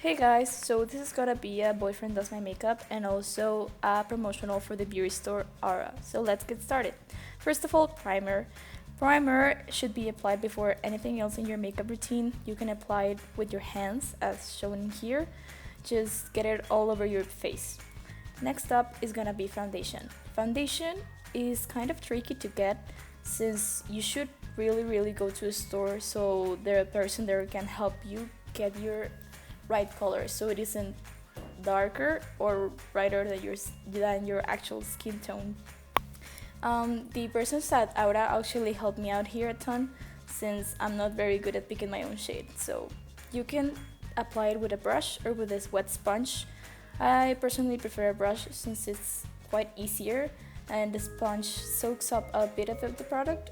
Hey guys, so this is gonna be a boyfriend does my makeup and also a promotional for the beauty store Aura. So let's get started. First of all, primer. Primer should be applied before anything else in your makeup routine. You can apply it with your hands as shown here. Just get it all over your face. Next up is gonna be foundation. Foundation is kind of tricky to get since you should really go to a store so the person there can help you get your right color so it isn't darker or brighter than your actual skin tone. The persons at Aura actually helped me out here a ton since I'm not very good at picking my own shade. So you can apply it with a brush or with this wet sponge. I personally prefer a brush since it's quite easier and the sponge soaks up a bit of the product,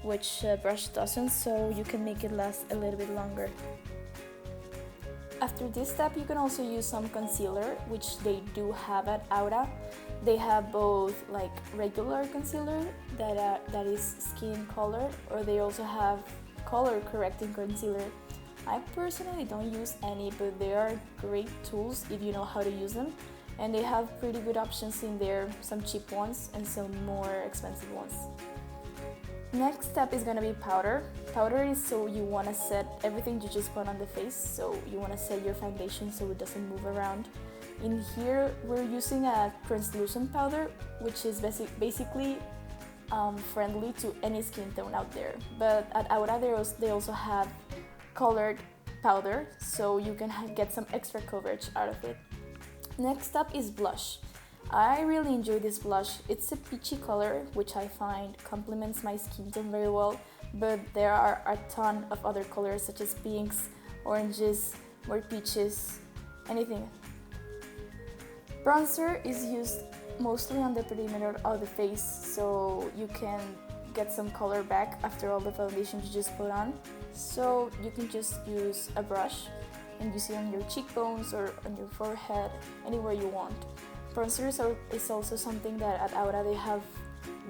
which a brush doesn't, so you can make it last a little bit longer. After this step, you can also use some concealer, which they do have at Aura. They have both like regular concealer that is skin color, or they also have color correcting concealer. I personally don't use any, but they are great tools if you know how to use them. And they have pretty good options in there, some cheap ones and some more expensive ones. Next step is gonna be powder. Powder is so you wanna set everything you just put on the face, so you wanna set your foundation so it doesn't move around. In here, we're using a translucent powder, which is basically friendly to any skin tone out there. But at Aura, they also have colored powder, so you can get some extra coverage out of it. Next up is blush. I really enjoy this blush. It's a peachy color, which I find complements my skin tone very well, but there are a ton of other colors such as pinks, oranges, more peaches, anything. Bronzer is used mostly on the perimeter of the face, so you can get some color back after all the foundation you just put on. So you can just use a brush and use it on your cheekbones or on your forehead, anywhere you want. Bronzer is also something that at Aura they have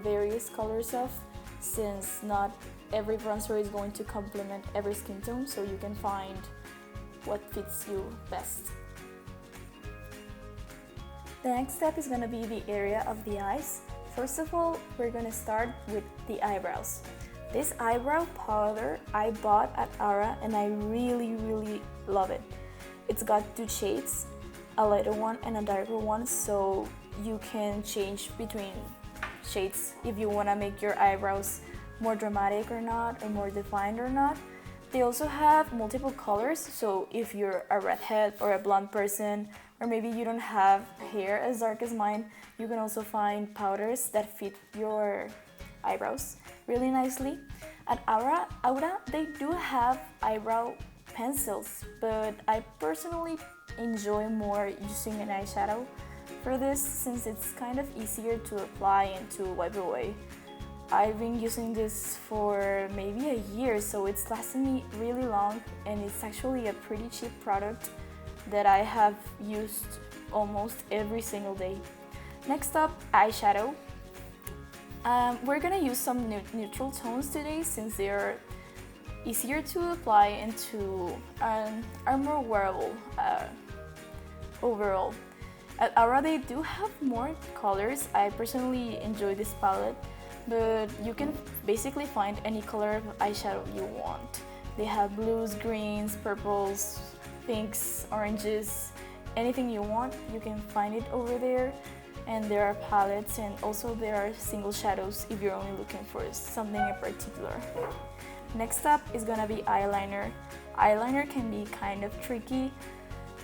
various colors of, since not every bronzer is going to complement every skin tone, so you can find what fits you best. The next step is going to be the area of the eyes. First of all, we're going to start with the eyebrows. This eyebrow powder I bought at Aura and I really love it. It's got two shades, a lighter one and a darker one, so you can change between shades if you want to make your eyebrows more dramatic or not, or more defined or not. They also have multiple colors, so if you're a redhead or a blonde person, or maybe you don't have hair as dark as mine, you can also find powders that fit your eyebrows really nicely. At Aura, they do have eyebrow pencils, but I personally enjoy more using an eyeshadow for this since it's kind of easier to apply and to wipe away. I've been using this for maybe a year, so it's lasted me really long, and it's actually a pretty cheap product that I have used almost every single day. Next up, eyeshadow. We're gonna use some neutral tones today since they're easier to apply and are more wearable overall. At Aura they do have more colors. I personally enjoy this palette, but you can basically find any color of eyeshadow you want. They have blues, greens, purples, pinks, oranges, anything you want, you can find it over there. And there are palettes, and also there are single shadows if you're only looking for something in particular. Next up is gonna be eyeliner. Eyeliner can be kind of tricky,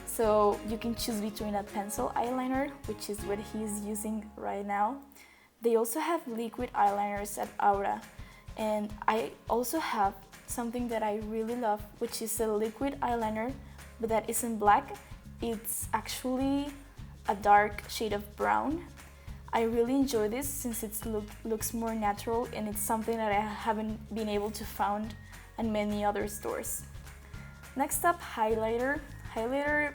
so you can choose between a pencil eyeliner, which is what he's using right now. They also have liquid eyeliners at Aura, and I also have something that I really love, which is a liquid eyeliner, but that isn't black. It's actually a dark shade of brown. I really enjoy this since it looks more natural, and it's something that I haven't been able to find in many other stores. Next up, highlighter. Highlighter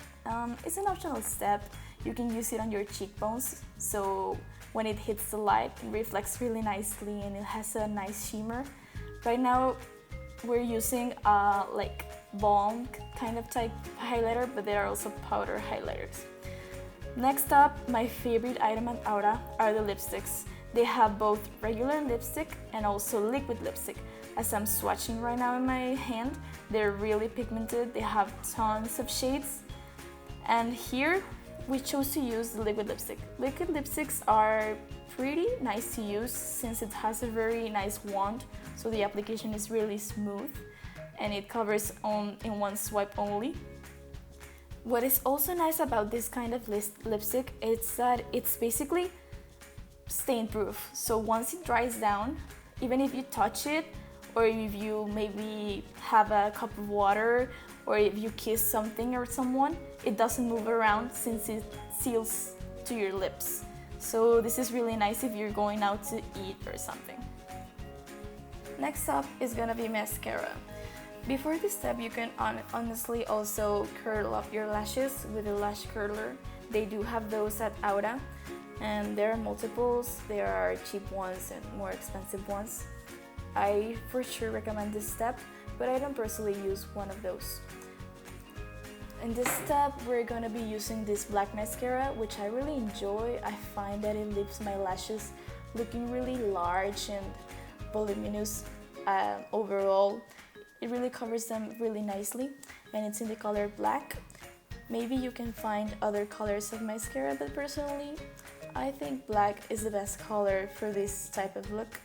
is an optional step. You can use it on your cheekbones, so when it hits the light, it reflects really nicely and it has a nice shimmer. Right now, we're using like balm kind of type highlighter, but they are also powder highlighters. Next up, my favorite item at Aura are the lipsticks. They have both regular lipstick and also liquid lipstick. As I'm swatching right now in my hand, they're really pigmented, they have tons of shades. And here, we chose to use the liquid lipstick. Liquid lipsticks are pretty nice to use since it has a very nice wand, so the application is really smooth and it covers in one swipe only. What is also nice about this kind of lipstick is that it's basically stain proof. So once it dries down, even if you touch it, or if you maybe have a cup of water, or if you kiss something or someone, it doesn't move around since it seals to your lips. So this is really nice if you're going out to eat or something. Next up is gonna be mascara. Before this step, you can honestly also curl up your lashes with a lash curler. They do have those at Aura, and there are multiples. There are cheap ones and more expensive ones. I for sure recommend this step, but I don't personally use one of those. In this step, we're gonna be using this black mascara, which I really enjoy. I find that it leaves my lashes looking really large and voluminous overall. It really covers them really nicely, and it's in the color black. Maybe you can find other colors of mascara, but personally, I think black is the best color for this type of look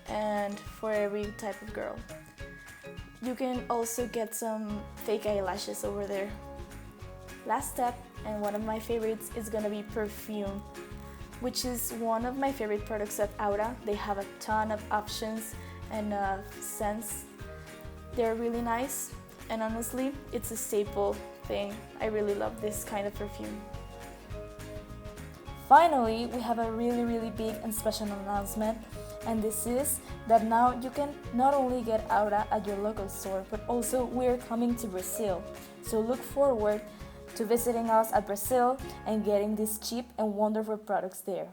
and for every type of girl. You can also get some fake eyelashes over there. Last step, and one of my favorites, is gonna be perfume, which is one of my favorite products at Aura. They have a ton of options and scents. They're really nice, and honestly, it's a staple thing. I really love this kind of perfume. Finally, we have a really big and special announcement, and this is that now you can not only get Aura at your local store, but also we're coming to Brazil. So look forward to visiting us at Brazil and getting these cheap and wonderful products there.